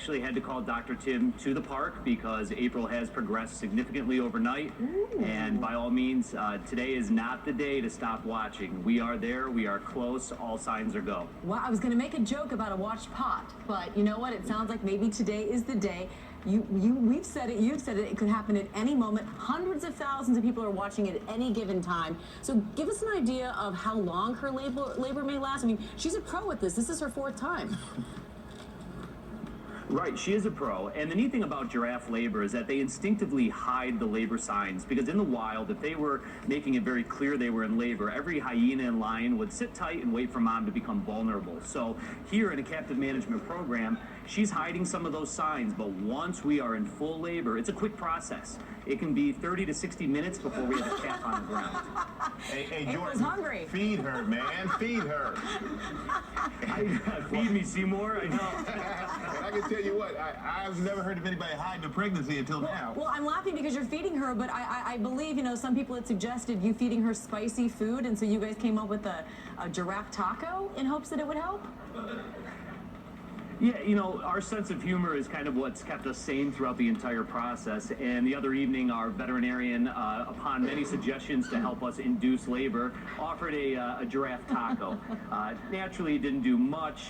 Actually had to call Dr. Tim to the park because April has progressed significantly overnight. Ooh. And by all means, today is not the day to stop watching. We are there, we are close, all signs are go. Well, I was going to make a joke about a watched pot, but you know what? It sounds like maybe today is the day. We've said it, you've said it, it could happen at any moment. Hundreds of thousands of people are watching it at any given time. So give us an idea of how long her labor may last. I mean, she's a pro at this. This is her 4th time. Right, she is a pro, and the neat thing about giraffe labor is that they instinctively hide the labor signs, because in the wild, if they were making it very clear they were in labor, every hyena and lion would sit tight and wait for mom to become vulnerable. So here in a captive management program, she's hiding some of those signs, but once we are in full labor, it's a quick process. It can be 30 to 60 minutes before we have a calf on the ground. Hey, Jordan, hungry. Feed her, man, feed her. Feed me, Seymour, I know. And I can tell you what, I've never heard of anybody hiding a pregnancy until now. Well, I'm laughing because you're feeding her, but I believe, you know, some people had suggested you feeding her spicy food, and so you guys came up with a giraffe taco in hopes that it would help? Yeah, you know, our sense of humor is kind of what's kept us sane throughout the entire process. And the other evening, our veterinarian, upon many suggestions to help us induce labor, offered a giraffe taco. Naturally, it didn't do much,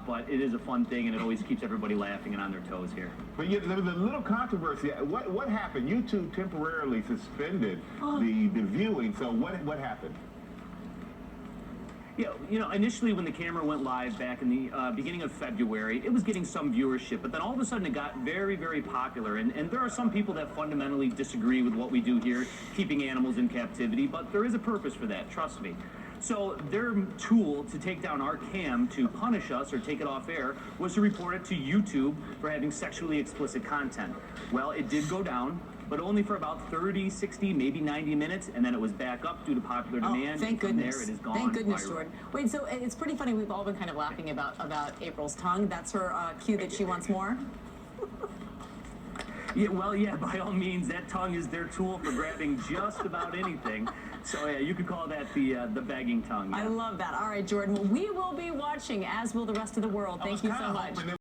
but it is a fun thing, and it always keeps everybody laughing and on their toes here. But yeah, there was a little controversy. What happened? You two temporarily suspended the viewing, so what happened? Yeah, you know, initially when the camera went live back in the beginning of February, it was getting some viewership, but then all of a sudden it got very, very popular. And there are some people that fundamentally disagree with what we do here, keeping animals in captivity, but there is a purpose for that, trust me. So their tool to take down our cam to punish us or take it off air was to report it to YouTube for having sexually explicit content. Well, it did go down, but only for about 30, 60, maybe 90 minutes, and then it was back up due to popular demand. Thank goodness. There, it is gone. Thank goodness, viral. Jordan. Wait, so it's pretty funny. We've all been kind of laughing about April's tongue. That's her cue that she wants more? Yeah, well, yeah, by all means, that tongue is their tool for grabbing just about anything. So, yeah, you could call that the begging tongue. Yeah. I love that. All right, Jordan. Well, we will be watching, as will the rest of the world. Thank you so much.